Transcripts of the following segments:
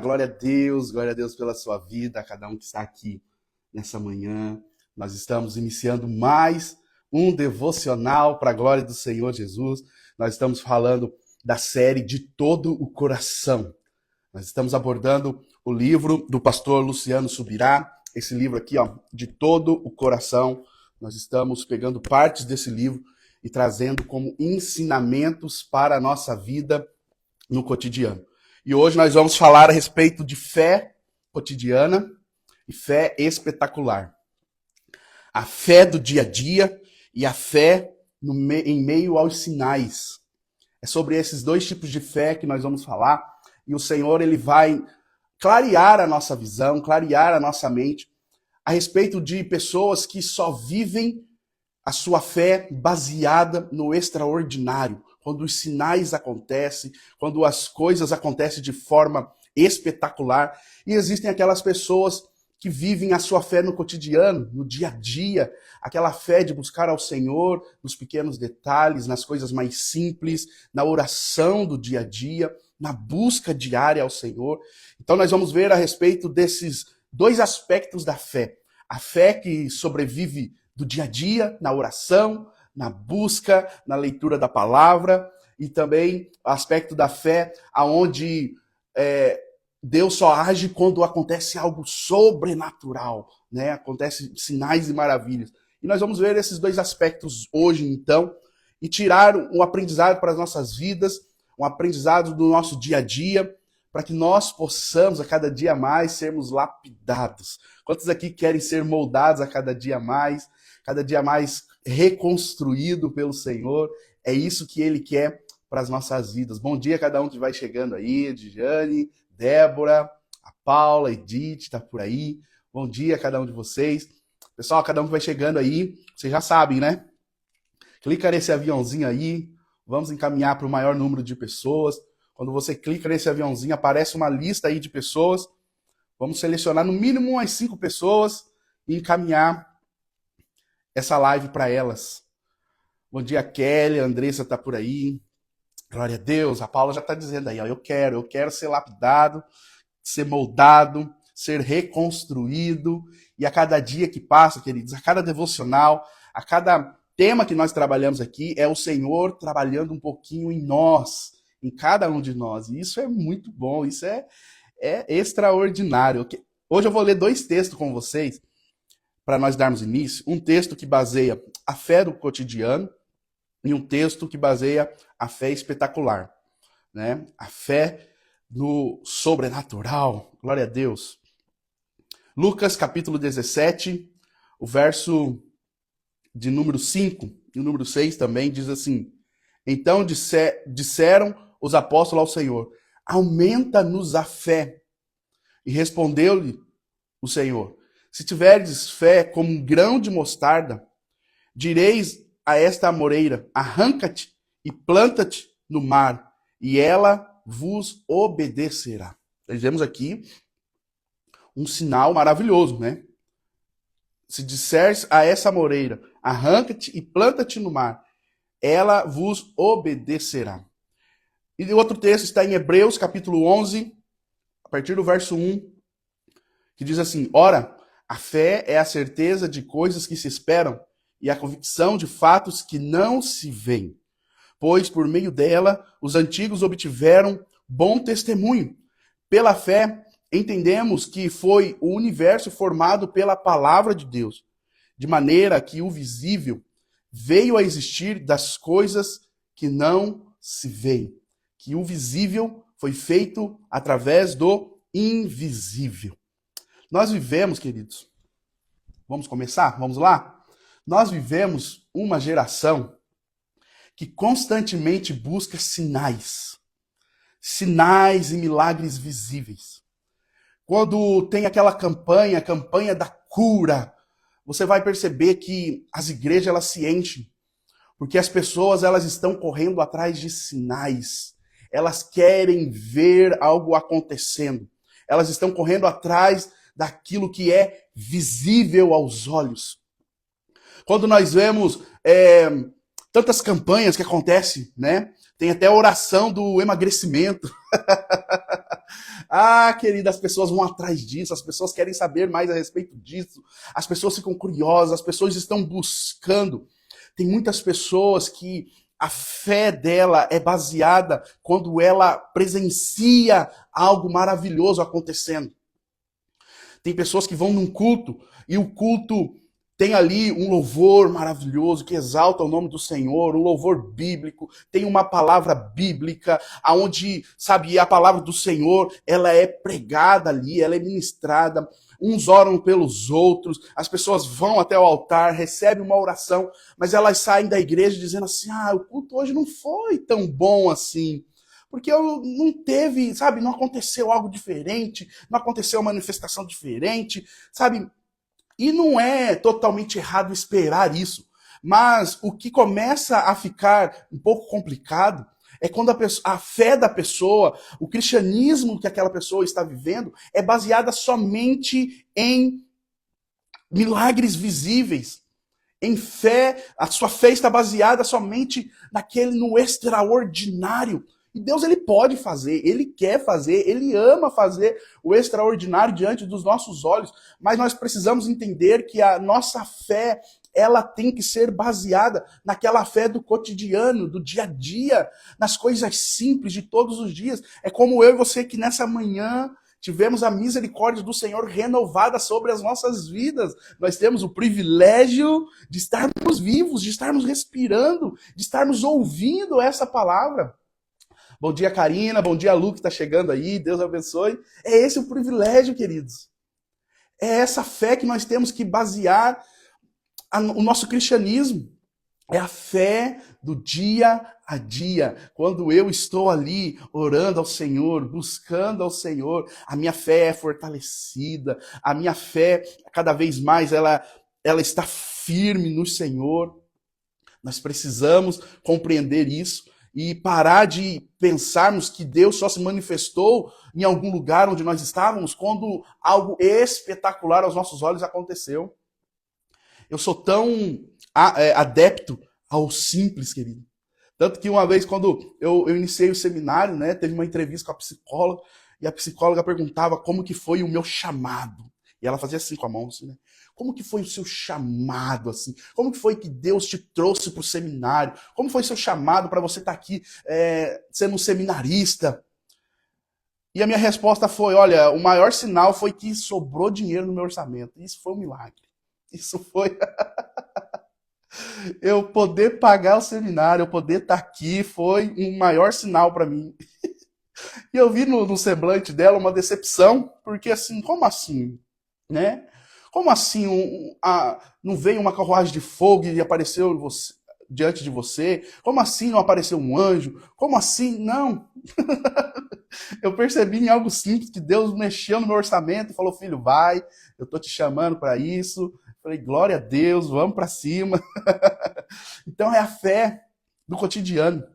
Glória a Deus pela sua vida, a cada um que está aqui nessa manhã. Nós estamos iniciando mais um devocional para a glória do Senhor Jesus. Nós estamos falando da série De Todo o Coração. Nós estamos abordando o livro do pastor Luciano Subirá, esse livro aqui, ó, De Todo o Coração. Nós estamos pegando partes desse livro e trazendo como ensinamentos para a nossa vida no cotidiano. E hoje nós vamos falar a respeito de fé cotidiana e fé espetacular. A fé do dia a dia e a fé em meio aos sinais. É sobre esses dois tipos de fé que nós vamos falar. E o Senhor, ele vai clarear a nossa visão, clarear a nossa mente a respeito de pessoas que só vivem a sua fé baseada no extraordinário. Quando os sinais acontecem, quando as coisas acontecem de forma espetacular. E existem aquelas pessoas que vivem a sua fé no cotidiano, no dia a dia, aquela fé de buscar ao Senhor nos pequenos detalhes, nas coisas mais simples, na oração do dia a dia, na busca diária ao Senhor. Então nós vamos ver a respeito desses dois aspectos da fé. A fé que sobrevive do dia a dia, na oração, na busca, na leitura da palavra, e também o aspecto da fé onde Deus só age quando acontece algo sobrenatural, né? Acontece sinais e maravilhas. E nós vamos ver esses dois aspectos hoje, então, e tirar um aprendizado para as nossas vidas, um aprendizado do nosso dia a dia, para que nós possamos a cada dia mais sermos lapidados. Quantos aqui querem ser moldados a cada dia mais reconstruído pelo Senhor? É isso que Ele quer para as nossas vidas. Bom dia a cada um que vai chegando aí, Dijane, Débora, a Paula, Edith, está por aí. Bom dia a cada um de vocês. Pessoal, cada um que vai chegando aí, vocês já sabem, né? Clica nesse aviãozinho aí, vamos encaminhar para o maior número de pessoas. Quando você clica nesse aviãozinho, aparece uma lista aí de pessoas. Vamos selecionar no mínimo umas 5 pessoas e encaminhar essa live para elas. Bom dia, Kelly, a Andressa está por aí. Glória a Deus, a Paula já está dizendo aí, ó, eu quero ser lapidado, ser moldado, ser reconstruído. E a cada dia que passa, queridos, a cada devocional, a cada tema que nós trabalhamos aqui, é o Senhor trabalhando um pouquinho em nós, em cada um de nós. E isso é muito bom, isso é extraordinário. Hoje eu vou ler 2 textos com vocês, para nós darmos início. Um texto que baseia a fé do cotidiano e um texto que baseia a fé espetacular, né? A fé no sobrenatural. Glória a Deus. Lucas capítulo 17, o verso de número 5 e o número 6 também diz assim: Então disseram os apóstolos ao Senhor: aumenta-nos a fé. E respondeu-lhe o Senhor: se tiverdes fé como um grão de mostarda, direis a esta amoreira: arranca-te e planta-te no mar, e ela vos obedecerá. Nós vemos aqui um sinal maravilhoso, né? Se disseres a essa amoreira: arranca-te e planta-te no mar, ela vos obedecerá. E o outro texto está em Hebreus capítulo 11, a partir do verso 1, que diz assim: ora, a fé é a certeza de coisas que se esperam e a convicção de fatos que não se veem. Pois por meio dela os antigos obtiveram bom testemunho. Pela fé entendemos que foi o universo formado pela palavra de Deus, de maneira que o visível veio a existir das coisas que não se veem. Que o visível foi feito através do invisível. Nós vivemos, queridos, vamos começar? Vamos lá? Nós vivemos uma geração que constantemente busca sinais. Sinais e milagres visíveis. Quando tem aquela campanha, a campanha da cura, você vai perceber que as igrejas elas se enchem, porque as pessoas elas estão correndo atrás de sinais. Elas querem ver algo acontecendo. Elas estão correndo atrás daquilo que é visível aos olhos. Quando nós vemos tantas campanhas que acontecem, né? Tem até a oração do emagrecimento. Ah, querida, as pessoas vão atrás disso, as pessoas querem saber mais a respeito disso, as pessoas ficam curiosas, as pessoas estão buscando. Tem muitas pessoas que a fé dela é baseada quando ela presencia algo maravilhoso acontecendo. Tem pessoas que vão num culto e o culto tem ali um louvor maravilhoso que exalta o nome do Senhor, um louvor bíblico, tem uma palavra bíblica, aonde, sabe, a palavra do Senhor, ela é pregada ali, ela é ministrada, uns oram pelos outros, as pessoas vão até o altar, recebem uma oração, mas elas saem da igreja dizendo assim, o culto hoje não foi tão bom assim. Porque não teve, sabe, não aconteceu algo diferente, não aconteceu uma manifestação diferente, sabe? E não é totalmente errado esperar isso. Mas o que começa a ficar um pouco complicado é quando a fé da pessoa, o cristianismo que aquela pessoa está vivendo, é baseada somente em milagres visíveis. Em fé, a sua fé está baseada somente no extraordinário. E Deus, ele pode fazer, ele quer fazer, ele ama fazer o extraordinário diante dos nossos olhos, mas nós precisamos entender que a nossa fé, ela tem que ser baseada naquela fé do cotidiano, do dia a dia, nas coisas simples de todos os dias. É como eu e você que nessa manhã tivemos a misericórdia do Senhor renovada sobre as nossas vidas. Nós temos o privilégio de estarmos vivos, de estarmos respirando, de estarmos ouvindo essa palavra. Bom dia, Karina. Bom dia, Lu, que está chegando aí. Deus abençoe. É esse o privilégio, queridos. É essa fé que nós temos que basear o nosso cristianismo. É a fé do dia a dia. Quando eu estou ali orando ao Senhor, buscando ao Senhor, a minha fé é fortalecida. A minha fé, cada vez mais, ela está firme no Senhor. Nós precisamos compreender isso e parar de pensarmos que Deus só se manifestou em algum lugar onde nós estávamos quando algo espetacular aos nossos olhos aconteceu. Eu sou tão adepto ao simples, querido. Tanto que uma vez, quando eu iniciei o seminário, né, teve uma entrevista com a psicóloga, e a psicóloga perguntava como que foi o meu chamado. E ela fazia assim com a mão, assim, né? Como que foi o seu chamado, assim? Como que foi que Deus te trouxe para o seminário? Como foi o seu chamado para você estar aqui sendo um seminarista? E a minha resposta foi, olha, o maior sinal foi que sobrou dinheiro no meu orçamento. Isso foi um milagre. Isso foi... eu poder pagar o seminário, eu poder estar aqui, foi um maior sinal para mim. E eu vi no semblante dela uma decepção, porque assim, como assim? Né? Como assim não veio uma carruagem de fogo e apareceu diante de você? Como assim não apareceu um anjo? Como assim? Não. Eu percebi em algo simples que Deus mexeu no meu orçamento e falou, filho, vai, eu tô te chamando para isso. Falei, glória a Deus, vamos para cima. Então é a fé do cotidiano.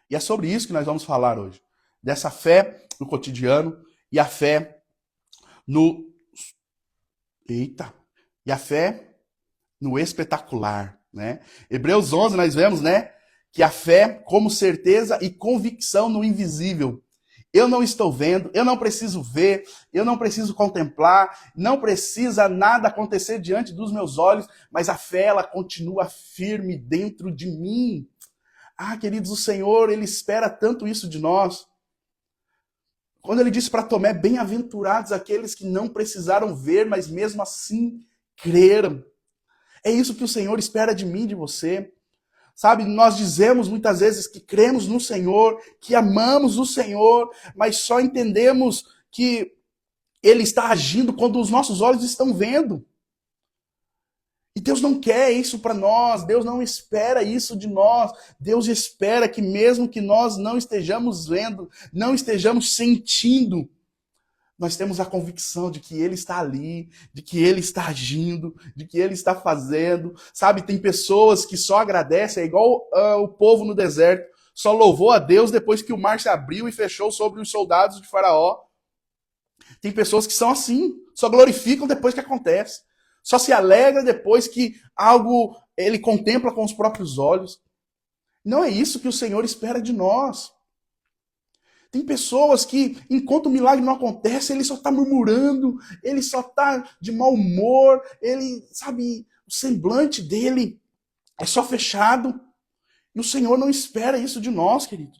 E é sobre isso que nós vamos falar hoje. Dessa fé no cotidiano e a fé no... Eita! E a fé no espetacular, né? Hebreus 11 nós vemos, né? Que a fé como certeza e convicção no invisível. Eu não estou vendo, eu não preciso ver, eu não preciso contemplar, não precisa nada acontecer diante dos meus olhos, mas a fé, ela continua firme dentro de mim. Ah, queridos, o Senhor, Ele espera tanto isso de nós. Quando Ele disse para Tomé, bem-aventurados aqueles que não precisaram ver, mas mesmo assim creram. É isso que o Senhor espera de mim, de você. Sabe, nós dizemos muitas vezes que cremos no Senhor, que amamos o Senhor, mas só entendemos que Ele está agindo quando os nossos olhos estão vendo. E Deus não quer isso para nós, Deus não espera isso de nós. Deus espera que mesmo que nós não estejamos vendo, não estejamos sentindo, nós temos a convicção de que Ele está ali, de que Ele está agindo, de que Ele está fazendo. Sabe, tem pessoas que só agradecem, é igual o povo no deserto, só louvou a Deus depois que o mar se abriu e fechou sobre os soldados de Faraó. Tem pessoas que são assim, só glorificam depois que acontece. Só se alegra depois que algo ele contempla com os próprios olhos. Não é isso que o Senhor espera de nós. Tem pessoas que, enquanto o milagre não acontece, ele só está murmurando, ele só está de mau humor, ele, sabe, o semblante dele é só fechado. E o Senhor não espera isso de nós, querido.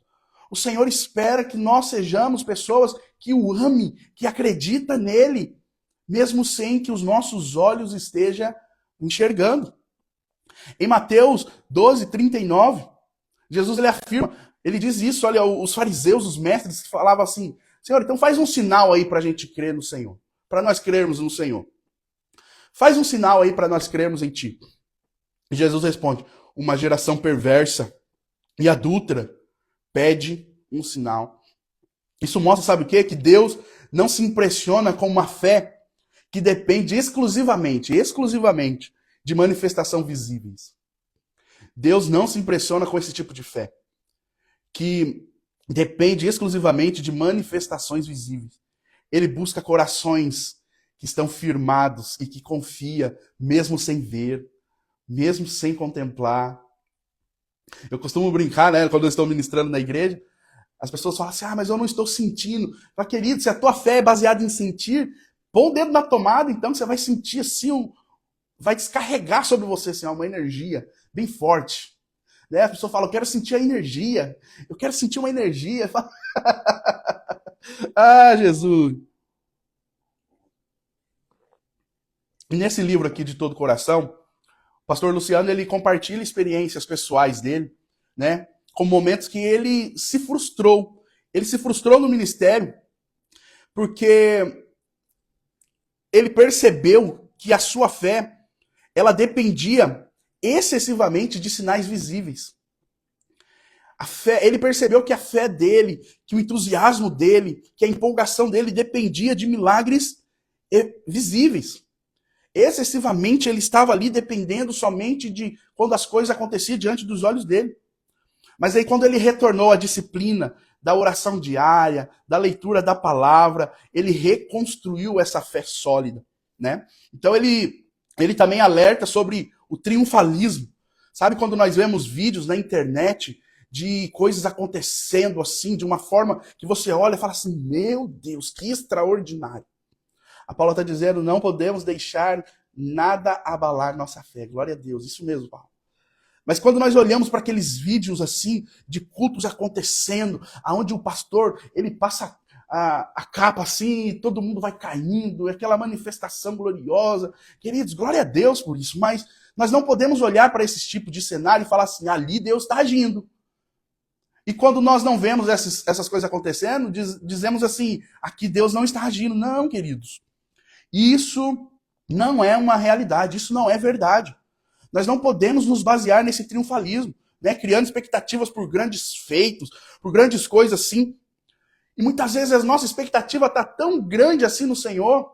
O Senhor espera que nós sejamos pessoas que o amem, que acreditam nele, mesmo sem que os nossos olhos estejam enxergando. Em Mateus 12:39, Jesus ele afirma, ele diz isso, olha, os fariseus, os mestres, falavam assim, Senhor, então faz um sinal aí para a gente crer no Senhor, para nós crermos no Senhor. Faz um sinal aí para nós crermos em Ti. E Jesus responde, uma geração perversa e adúltera pede um sinal. Isso mostra, sabe o quê? Que Deus não se impressiona com uma fé que depende exclusivamente de manifestação visíveis. Deus não se impressiona com esse tipo de fé, que depende exclusivamente de manifestações visíveis. Ele busca corações que estão firmados e que confia, mesmo sem ver, mesmo sem contemplar. Eu costumo brincar, né, quando eu estou ministrando na igreja, as pessoas falam assim, mas eu não estou sentindo. Fala, querido, se a tua fé é baseada em sentir, põe o dedo na tomada, então, que você vai sentir assim, vai descarregar sobre você assim, uma energia bem forte. Né? A pessoa fala, eu quero sentir a energia. Eu quero sentir uma energia. Falo, ah, Jesus. E nesse livro aqui, De Todo Coração, o pastor Luciano, ele compartilha experiências pessoais dele, né? Com momentos que ele se frustrou. Ele se frustrou no ministério porque ele percebeu que a sua fé, ela dependia excessivamente de sinais visíveis. A fé, ele percebeu que a fé dele, que o entusiasmo dele, que a empolgação dele dependia de milagres visíveis. Excessivamente ele estava ali dependendo somente de quando as coisas aconteciam diante dos olhos dele. Mas aí quando ele retornou à disciplina da oração diária, da leitura da palavra, ele reconstruiu essa fé sólida, né? Então ele também alerta sobre o triunfalismo. Sabe quando nós vemos vídeos na internet de coisas acontecendo assim, de uma forma que você olha e fala assim, meu Deus, que extraordinário. A Paula está dizendo, não podemos deixar nada abalar nossa fé. Glória a Deus, isso mesmo, Paulo. Mas quando nós olhamos para aqueles vídeos assim, de cultos acontecendo, aonde o pastor, ele passa a capa assim, e todo mundo vai caindo, aquela manifestação gloriosa. Queridos, glória a Deus por isso, mas nós não podemos olhar para esse tipo de cenário e falar assim, ali Deus está agindo. E quando nós não vemos essas coisas acontecendo, dizemos assim, aqui Deus não está agindo. Não, queridos. Isso não é uma realidade, isso não é verdade. Nós não podemos nos basear nesse triunfalismo, né? Criando expectativas por grandes feitos, por grandes coisas assim. E muitas vezes a nossa expectativa está tão grande assim no Senhor,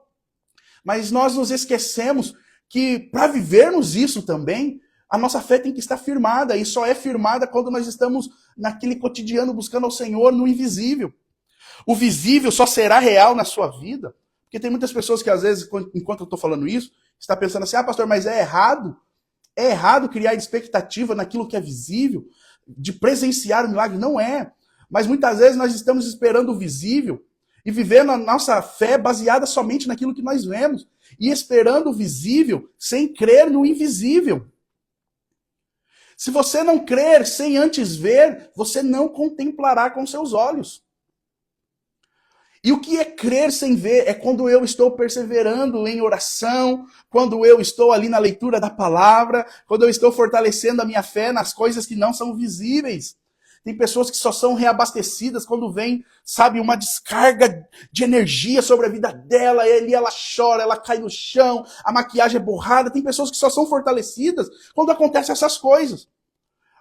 mas nós nos esquecemos que para vivermos isso também, a nossa fé tem que estar firmada, e só é firmada quando nós estamos naquele cotidiano buscando ao Senhor no invisível. O visível só será real na sua vida, porque tem muitas pessoas que às vezes, enquanto eu estou falando isso, está pensando assim, pastor, mas é errado criar expectativa naquilo que é visível, de presenciar o milagre. Não é. Mas muitas vezes nós estamos esperando o visível e vivendo a nossa fé baseada somente naquilo que nós vemos. E esperando o visível sem crer no invisível. Se você não crer sem antes ver, você não contemplará com seus olhos. E o que é crer sem ver? É quando eu estou perseverando em oração, quando eu estou ali na leitura da palavra, quando eu estou fortalecendo a minha fé nas coisas que não são visíveis. Tem pessoas que só são reabastecidas quando vem, sabe, uma descarga de energia sobre a vida dela, e ali ela chora, ela cai no chão, a maquiagem é borrada. Tem pessoas que só são fortalecidas quando acontecem essas coisas.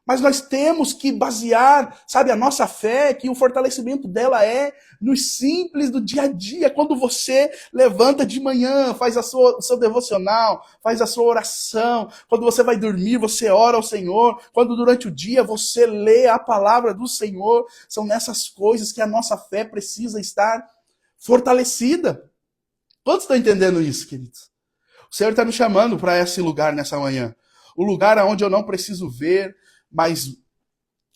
Mas nós temos que basear, sabe, a nossa fé, que o fortalecimento dela é no simples do dia a dia. Quando você levanta de manhã, faz o seu devocional, faz a sua oração. Quando você vai dormir, você ora ao Senhor. Quando durante o dia você lê a palavra do Senhor. São nessas coisas que a nossa fé precisa estar fortalecida. Todos estão entendendo isso, queridos? O Senhor está me chamando para esse lugar nessa manhã. O lugar onde eu não preciso ver, mas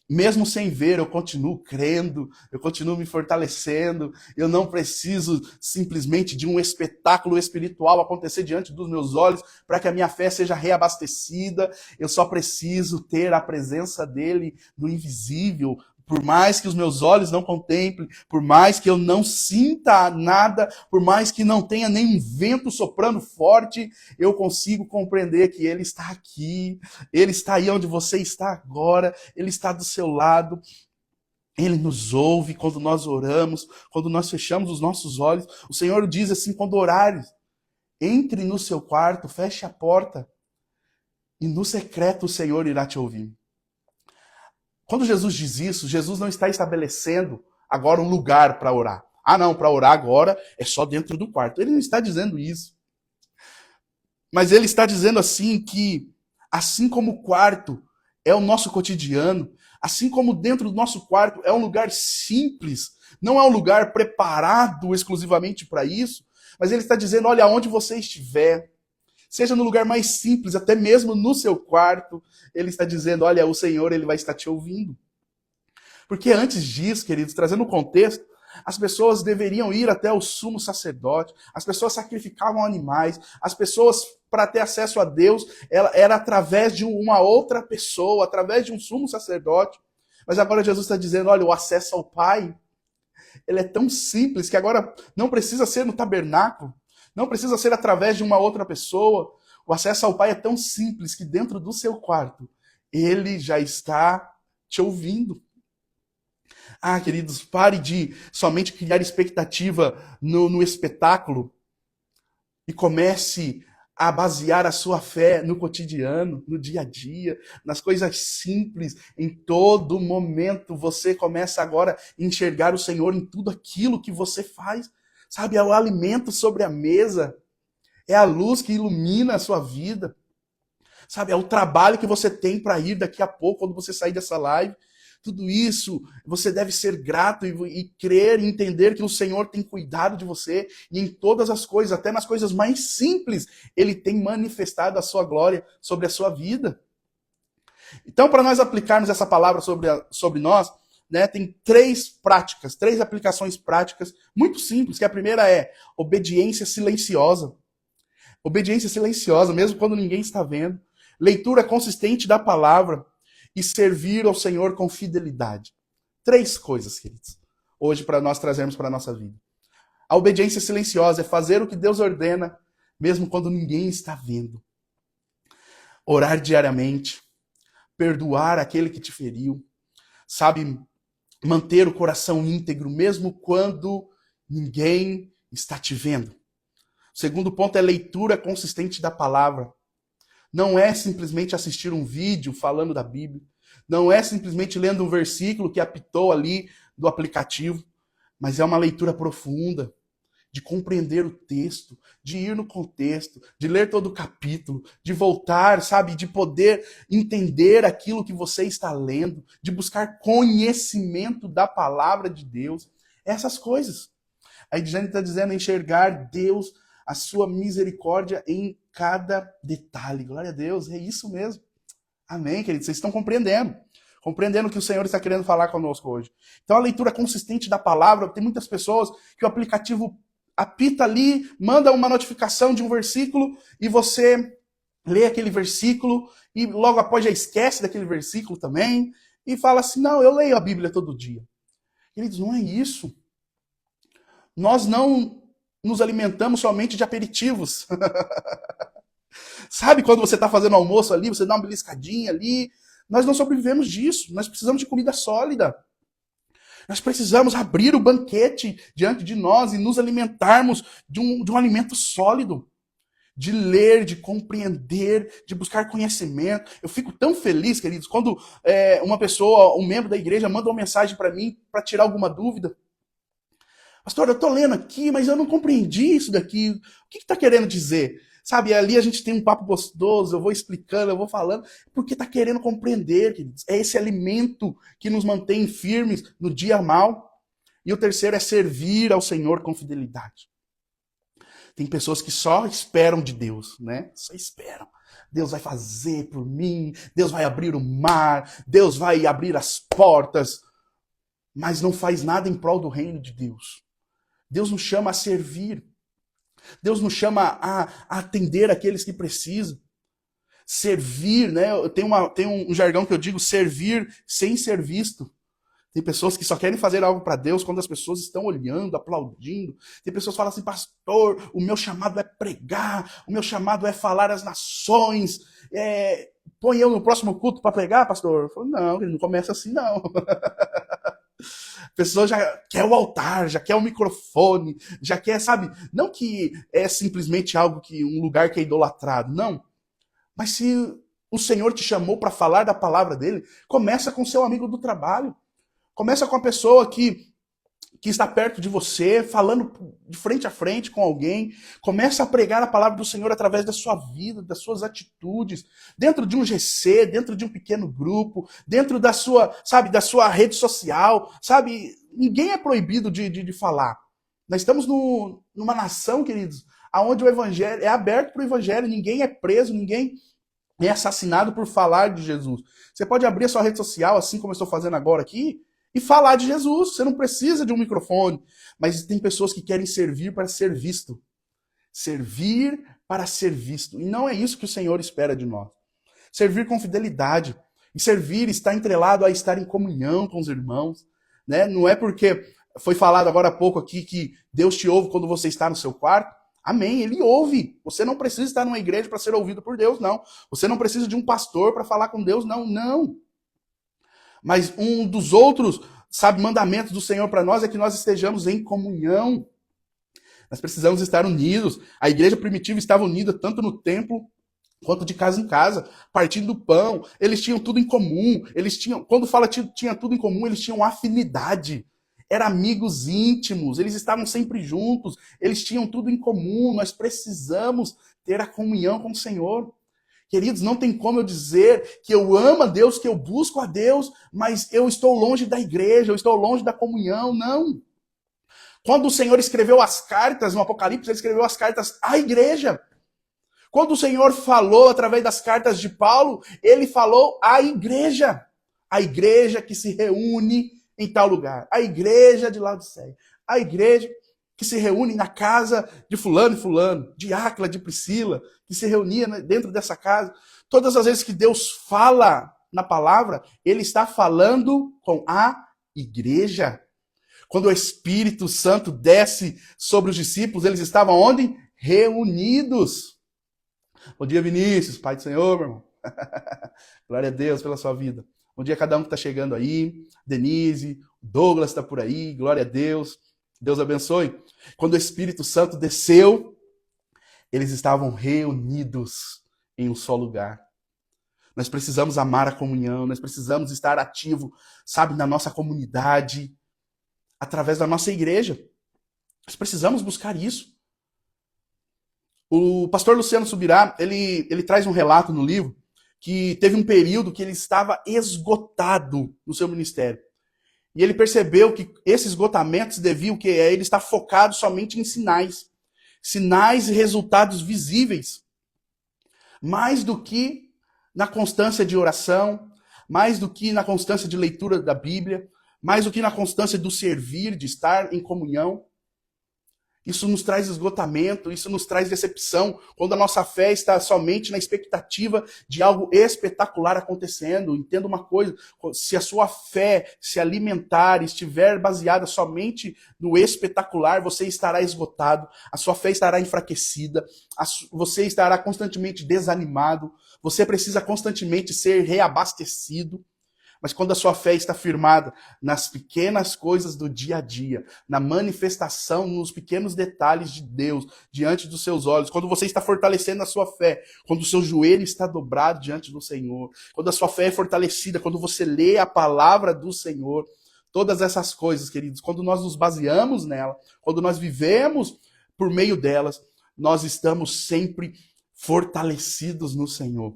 Mesmo sem ver, eu continuo crendo, eu continuo me fortalecendo. Eu não preciso simplesmente de um espetáculo espiritual acontecer diante dos meus olhos para que a minha fé seja reabastecida. Eu só preciso ter a presença dele no invisível. Por mais que os meus olhos não contemplem, por mais que eu não sinta nada, por mais que não tenha nenhum vento soprando forte, eu consigo compreender que ele está aqui, ele está aí onde você está agora, ele está do seu lado, ele nos ouve quando nós oramos, quando nós fechamos os nossos olhos. O Senhor diz assim, quando orares, entre no seu quarto, feche a porta, e no secreto o Senhor irá te ouvir. Quando Jesus diz isso, Jesus não está estabelecendo agora um lugar para orar. Ah, não, para orar agora é só dentro do quarto. Ele não está dizendo isso. Mas ele está dizendo assim que, assim como o quarto é o nosso cotidiano, assim como dentro do nosso quarto é um lugar simples, não é um lugar preparado exclusivamente para isso, mas ele está dizendo, olha, onde você estiver, seja no lugar mais simples, até mesmo no seu quarto, ele está dizendo, olha, o Senhor ele vai estar te ouvindo. Porque antes disso, queridos, trazendo o contexto, as pessoas deveriam ir até o sumo sacerdote, as pessoas sacrificavam animais, as pessoas, para ter acesso a Deus, era através de uma outra pessoa, através de um sumo sacerdote. Mas agora Jesus está dizendo, olha, o acesso ao Pai, ele é tão simples que agora não precisa ser no tabernáculo, não precisa ser através de uma outra pessoa. O acesso ao Pai é tão simples que dentro do seu quarto, ele já está te ouvindo. Ah, queridos, pare de somente criar expectativa no espetáculo e comece a basear a sua fé no cotidiano, no dia a dia, nas coisas simples. Em todo momento você começa agora a enxergar o Senhor em tudo aquilo que você faz. Sabe, é o alimento sobre a mesa, é a luz que ilumina a sua vida. Sabe, é o trabalho que você tem para ir daqui a pouco, quando você sair dessa live. Tudo isso, você deve ser grato e crer e entender que o Senhor tem cuidado de você e em todas as coisas, até nas coisas mais simples, Ele tem manifestado a sua glória sobre a sua vida. Então, para nós aplicarmos essa palavra sobre nós, né, tem três aplicações práticas muito simples, que a primeira é obediência silenciosa. Obediência silenciosa, mesmo quando ninguém está vendo. Leitura consistente da palavra e servir ao Senhor com fidelidade. Três coisas, queridos, hoje para nós trazermos para a nossa vida. A obediência silenciosa é fazer o que Deus ordena, mesmo quando ninguém está vendo. Orar diariamente, perdoar aquele que te feriu, sabe, manter o coração íntegro, mesmo quando ninguém está te vendo. O segundo ponto é leitura consistente da palavra. Não é simplesmente assistir um vídeo falando da Bíblia. Não é simplesmente lendo um versículo que apitou ali do aplicativo. Mas é uma leitura profunda, de compreender o texto, de ir no contexto, de ler todo o capítulo, de voltar, sabe, de poder entender aquilo que você está lendo, de buscar conhecimento da palavra de Deus. Essas coisas. A Edjane está dizendo enxergar Deus, a sua misericórdia em cada detalhe. Glória a Deus, é isso mesmo. Amém, queridos? Vocês estão compreendendo. Compreendendo o que o Senhor está querendo falar conosco hoje. Então, a leitura consistente da palavra, tem muitas pessoas que o aplicativo apita ali, manda uma notificação de um versículo e você lê aquele versículo e logo após já esquece daquele versículo também e fala assim, não, eu leio a Bíblia todo dia. Queridos, não é isso. Nós não nos alimentamos somente de aperitivos. Sabe quando você está fazendo almoço ali, você dá uma beliscadinha ali? Nós não sobrevivemos disso. Nós precisamos de comida sólida. Nós precisamos abrir o banquete diante de nós e nos alimentarmos de um alimento sólido. De ler, de compreender, de buscar conhecimento. Eu fico tão feliz, queridos, quando uma pessoa, um membro da igreja, manda uma mensagem para mim para tirar alguma dúvida. Pastor, eu estou lendo aqui, mas eu não compreendi isso daqui. O que está querendo dizer? Sabe, ali a gente tem um papo gostoso, eu vou explicando, eu vou falando, porque está querendo compreender, queridos. É esse alimento que nos mantém firmes no dia mal. E o terceiro é servir ao Senhor com fidelidade. Tem pessoas que só esperam de Deus, né? Só esperam. Deus vai fazer por mim, Deus vai abrir o mar, Deus vai abrir as portas, mas não faz nada em prol do reino de Deus. Deus nos chama a servir. Deus nos chama a atender aqueles que precisam. Servir, né? Tem um jargão que eu digo, servir sem ser visto. Tem pessoas que só querem fazer algo para Deus quando as pessoas estão olhando, aplaudindo. Tem pessoas que falam assim, pastor, o meu chamado é pregar, o meu chamado é falar às nações. Põe eu no próximo culto para pregar, pastor? Eu falo, não, ele não começa assim, não. A pessoa já quer o altar, já quer o microfone, já quer, sabe? Não que é simplesmente um lugar que é idolatrado, não. Mas se o Senhor te chamou para falar da palavra dele, começa com seu amigo do trabalho. Começa com a pessoa que está perto de você, falando de frente a frente com alguém. Começa a pregar a palavra do Senhor através da sua vida, das suas atitudes. Dentro de um GC, dentro de um pequeno grupo, dentro da sua, sabe, da sua rede social, sabe? Ninguém é proibido de falar. Nós estamos numa nação, queridos, onde o evangelho é aberto para o evangelho. Ninguém é preso, ninguém é assassinado por falar de Jesus. Você pode abrir a sua rede social, assim como eu estou fazendo agora aqui, e falar de Jesus. Você não precisa de um microfone. Mas tem pessoas que querem servir para ser visto. Servir para ser visto. E não é isso que o Senhor espera de nós. Servir com fidelidade. E servir está entrelado a estar em comunhão com os irmãos. Né? Não é porque foi falado agora há pouco aqui que Deus te ouve quando você está no seu quarto. Amém, ele ouve. Você não precisa estar numa igreja para ser ouvido por Deus, não. Você não precisa de um pastor para falar com Deus, não, não. Mas um dos outros, sabe, mandamentos do Senhor para nós é que nós estejamos em comunhão. Nós precisamos estar unidos. A igreja primitiva estava unida tanto no templo quanto de casa em casa, partindo do pão. Eles tinham tudo em comum. Quando fala tinha tudo em comum, eles tinham afinidade. Eram amigos íntimos, eles estavam sempre juntos, eles tinham tudo em comum. Nós precisamos ter a comunhão com o Senhor. Queridos, não tem como eu dizer que eu amo a Deus, que eu busco a Deus, mas eu estou longe da igreja, eu estou longe da comunhão, não. Quando o Senhor escreveu as cartas, no Apocalipse, ele escreveu as cartas à igreja. Quando o Senhor falou através das cartas de Paulo, ele falou à igreja. A igreja que se reúne em tal lugar. A igreja de Laodiceia. A igreja que se reúne na casa de fulano e fulano, de Áquila, de Priscila, que se reunia dentro dessa casa. Todas as vezes que Deus fala na palavra, ele está falando com a igreja. Quando o Espírito Santo desce sobre os discípulos, eles estavam onde? Reunidos. Bom dia, Vinícius, Pai do Senhor, meu irmão. Glória a Deus pela sua vida. Bom dia a cada um que está chegando aí. Denise, Douglas está por aí. Glória a Deus. Deus abençoe. Quando o Espírito Santo desceu, eles estavam reunidos em um só lugar. Nós precisamos amar a comunhão, nós precisamos estar ativo, sabe, na nossa comunidade, através da nossa igreja. Nós precisamos buscar isso. O pastor Luciano Subirá, ele traz um relato no livro que teve um período que ele estava esgotado no seu ministério. E ele percebeu que esse esgotamento se devia ao que ele está focado somente em sinais. Sinais e resultados visíveis. Mais do que na constância de oração, mais do que na constância de leitura da Bíblia, mais do que na constância do servir, de estar em comunhão. Isso nos traz esgotamento, isso nos traz decepção, quando a nossa fé está somente na expectativa de algo espetacular acontecendo. Entenda uma coisa, se a sua fé se alimentar, estiver baseada somente no espetacular, você estará esgotado, a sua fé estará enfraquecida, você estará constantemente desanimado, você precisa constantemente ser reabastecido. Mas quando a sua fé está firmada nas pequenas coisas do dia a dia, na manifestação, nos pequenos detalhes de Deus diante dos seus olhos, quando você está fortalecendo a sua fé, quando o seu joelho está dobrado diante do Senhor, quando a sua fé é fortalecida, quando você lê a palavra do Senhor, todas essas coisas, queridos, quando nós nos baseamos nela, quando nós vivemos por meio delas, nós estamos sempre fortalecidos no Senhor.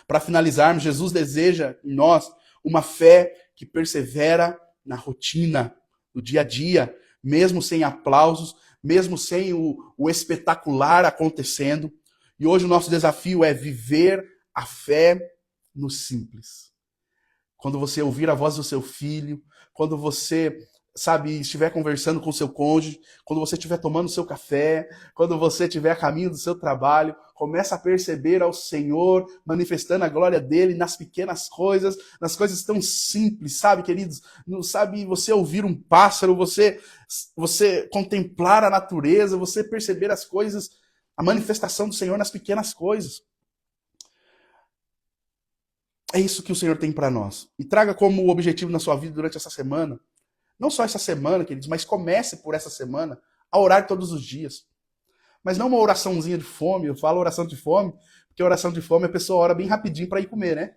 Para finalizarmos, Jesus deseja em nós uma fé que persevera na rotina, no dia a dia, mesmo sem aplausos, mesmo sem o espetacular acontecendo. E hoje o nosso desafio é viver a fé no simples. Quando você ouvir a voz do seu filho, quando você, estiver conversando com o seu cônjuge, quando você estiver tomando o seu café, quando você estiver a caminho do seu trabalho, começa a perceber ao Senhor manifestando a glória dele nas pequenas coisas, nas coisas tão simples, queridos? Não sabe você ouvir um pássaro, você contemplar a natureza, você perceber as coisas, a manifestação do Senhor nas pequenas coisas. É isso que o Senhor tem para nós. E traga como objetivo na sua vida durante essa semana, não só essa semana, queridos, mas comece por essa semana a orar todos os dias. Mas não uma oraçãozinha de fome, eu falo oração de fome, porque oração de fome a pessoa ora bem rapidinho para ir comer, né?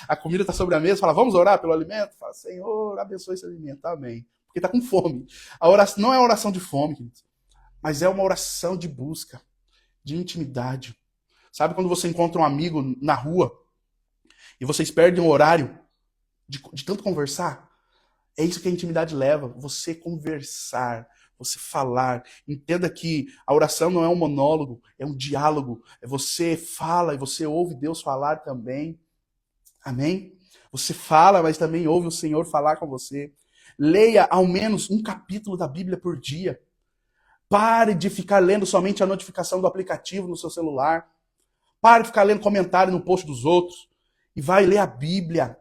A comida está sobre a mesa, fala, vamos orar pelo alimento? Fala, Senhor, abençoe esse alimento, amém. Porque está com fome. A oração não é uma oração de fome, queridos, mas é uma oração de busca, de intimidade. Sabe quando você encontra um amigo na rua e vocês perdem o horário de tanto conversar? É isso que a intimidade leva, você conversar, você falar. Entenda que a oração não é um monólogo, é um diálogo. É você fala e você ouve Deus falar também. Amém? Você fala, mas também ouve o Senhor falar com você. Leia ao menos um capítulo da Bíblia por dia. Pare de ficar lendo somente a notificação do aplicativo no seu celular. Pare de ficar lendo comentário no post dos outros. E vai ler a Bíblia.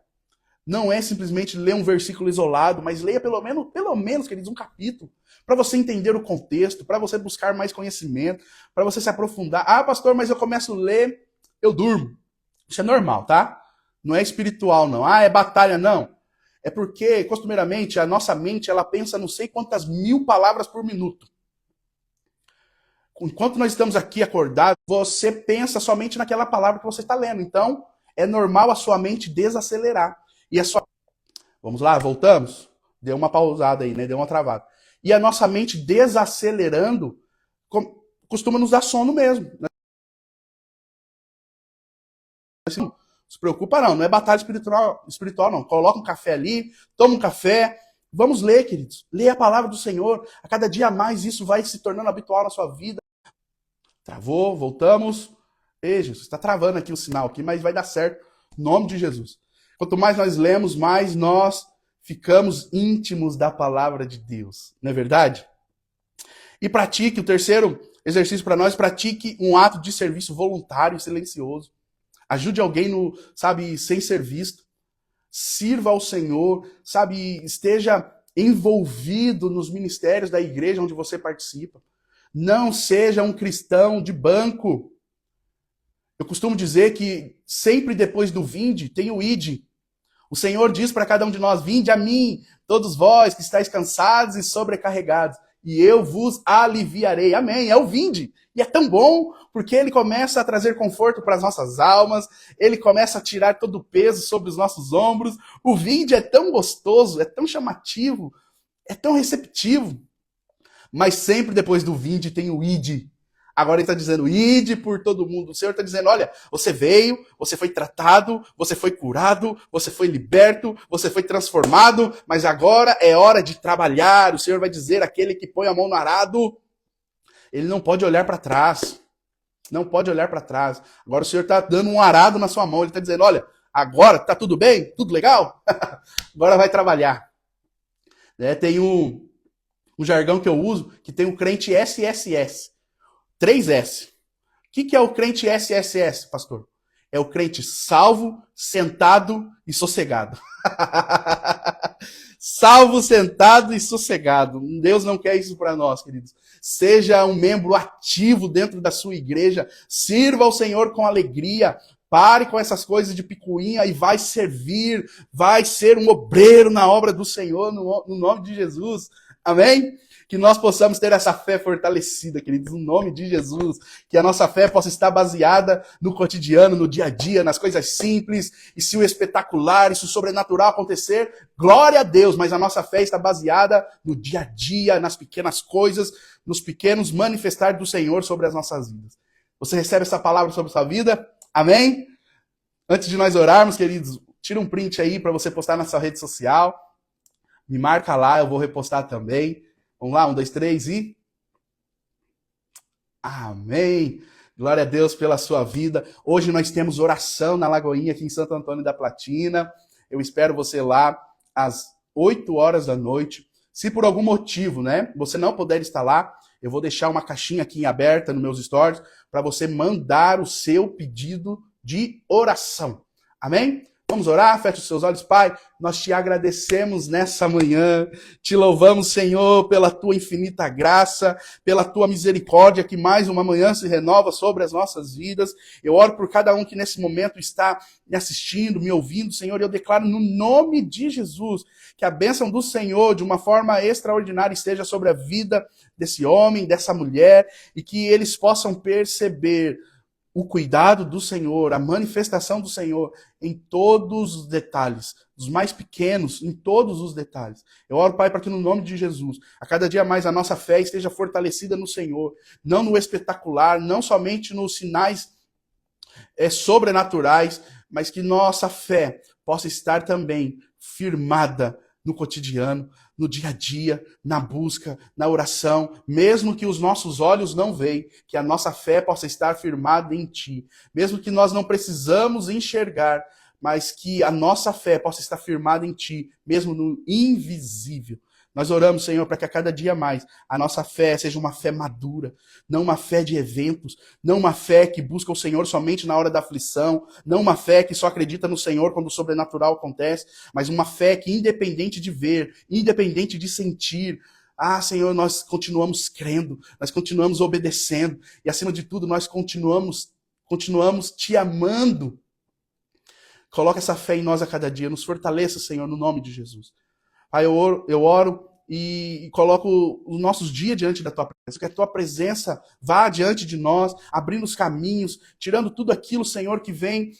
Não é simplesmente ler um versículo isolado, mas leia pelo menos, queridos, um capítulo, para você entender o contexto, para você buscar mais conhecimento, para você se aprofundar. Ah, pastor, mas eu começo a ler, eu durmo. Isso é normal, tá? Não é espiritual, não. Ah, é batalha, não. É porque, costumeiramente, a nossa mente, ela pensa não sei quantas 1000 palavras por minuto. Enquanto nós estamos aqui acordados, você pensa somente naquela palavra que você está lendo. Então, é normal a sua mente desacelerar. E a sua... Vamos lá, voltamos? Deu uma pausada aí, né? Deu uma travada. E a nossa mente desacelerando costuma nos dar sono mesmo. Né? Assim, não se preocupa não é batalha espiritual não. Coloca um café ali, toma um café. Vamos ler, queridos. Lê a palavra do Senhor. A cada dia mais isso vai se tornando habitual na sua vida. Travou, voltamos. Ei, Jesus, está travando aqui o sinal aqui, mas vai dar certo. Em nome de Jesus. Quanto mais nós lemos, mais nós ficamos íntimos da palavra de Deus. Não é verdade? E pratique, o terceiro exercício para nós, pratique um ato de serviço voluntário e silencioso. Ajude alguém sem ser visto. Sirva ao Senhor, esteja envolvido nos ministérios da igreja onde você participa. Não seja um cristão de banco. Eu costumo dizer que sempre depois do vinde tem o ide. O Senhor diz para cada um de nós, vinde a mim, todos vós que estáis cansados e sobrecarregados, e eu vos aliviarei. Amém, é o vinde. E é tão bom, porque ele começa a trazer conforto para as nossas almas, ele começa a tirar todo o peso sobre os nossos ombros. O vinde é tão gostoso, é tão chamativo, é tão receptivo. Mas sempre depois do vinde tem o ide. Agora ele está dizendo, ide por todo mundo. O Senhor está dizendo, olha, você veio, você foi tratado, você foi curado, você foi liberto, você foi transformado, mas agora é hora de trabalhar. O Senhor vai dizer, aquele que põe a mão no arado, ele não pode olhar para trás. Não pode olhar para trás. Agora o Senhor está dando um arado na sua mão. Ele está dizendo, olha, agora está tudo bem? Tudo legal? Agora vai trabalhar. Tem um jargão que eu uso, que tem o crente SSS. 3S. O que é o crente SSS, pastor? É o crente salvo, sentado e sossegado. Salvo, sentado e sossegado. Deus não quer isso para nós, queridos. Seja um membro ativo dentro da sua igreja. Sirva ao Senhor com alegria. Pare com essas coisas de picuinha e vai servir. Vai ser um obreiro na obra do Senhor, no nome de Jesus. Amém? Que nós possamos ter essa fé fortalecida, queridos, no nome de Jesus. Que a nossa fé possa estar baseada no cotidiano, no dia a dia, nas coisas simples. E se o espetacular, e se o sobrenatural acontecer, glória a Deus. Mas a nossa fé está baseada no dia a dia, nas pequenas coisas, nos pequenos manifestar do Senhor sobre as nossas vidas. Você recebe essa palavra sobre a sua vida? Amém? Antes de nós orarmos, queridos, tira um print aí para você postar na sua rede social. Me marca lá, eu vou repostar também. Vamos lá, 1, 2, 3 e... Amém. Glória a Deus pela sua vida. Hoje nós temos oração na Lagoinha, aqui em Santo Antônio da Platina. Eu espero você lá às 8 horas da noite. Se por algum motivo, né, você não puder estar lá, eu vou deixar uma caixinha aqui aberta nos meus stories para você mandar o seu pedido de oração. Amém? Vamos orar? Feche os seus olhos, Pai. Nós te agradecemos nessa manhã. Te louvamos, Senhor, pela tua infinita graça, pela tua misericórdia, que mais uma manhã se renova sobre as nossas vidas. Eu oro por cada um que nesse momento está me assistindo, me ouvindo, Senhor. Eu declaro no nome de Jesus que a bênção do Senhor, de uma forma extraordinária, esteja sobre a vida desse homem, dessa mulher, e que eles possam perceber o cuidado do Senhor, a manifestação do Senhor em todos os detalhes, dos mais pequenos, em todos os detalhes. Eu oro, Pai, para que no nome de Jesus, a cada dia mais a nossa fé esteja fortalecida no Senhor, não no espetacular, não somente nos sinais sobrenaturais, mas que nossa fé possa estar também firmada no cotidiano, no dia a dia, na busca, na oração, mesmo que os nossos olhos não veem, que a nossa fé possa estar firmada em Ti, mesmo que nós não precisamos enxergar, mas que a nossa fé possa estar firmada em Ti, mesmo no invisível. Nós oramos, Senhor, para que a cada dia mais a nossa fé seja uma fé madura, não uma fé de eventos, não uma fé que busca o Senhor somente na hora da aflição, não uma fé que só acredita no Senhor quando o sobrenatural acontece, mas uma fé que, independente de ver, independente de sentir, Senhor, nós continuamos crendo, nós continuamos obedecendo e, acima de tudo, nós continuamos Te amando. Coloca essa fé em nós a cada dia, nos fortaleça, Senhor, no nome de Jesus. Pai, eu oro e coloco os nossos dias diante da Tua presença, que a Tua presença vá diante de nós, abrindo os caminhos, tirando tudo aquilo, Senhor, que vem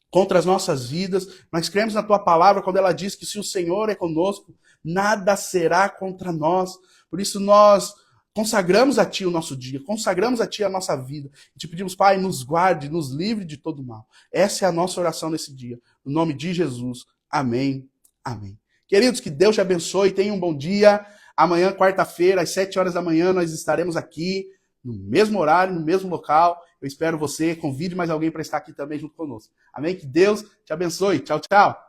contra as nossas vidas. Nós cremos na Tua palavra quando ela diz que se o Senhor é conosco, nada será contra nós. Por isso nós consagramos a Ti o nosso dia, consagramos a Ti a nossa vida. E te pedimos, Pai, nos guarde, nos livre de todo mal. Essa é a nossa oração nesse dia. No nome de Jesus. Amém. Amém. Queridos, que Deus te abençoe, tenha um bom dia. Amanhã, quarta-feira, às 7 horas da manhã, nós estaremos aqui, no mesmo horário, no mesmo local. Eu espero você, convide mais alguém para estar aqui também junto conosco. Amém? Que Deus te abençoe. Tchau, tchau.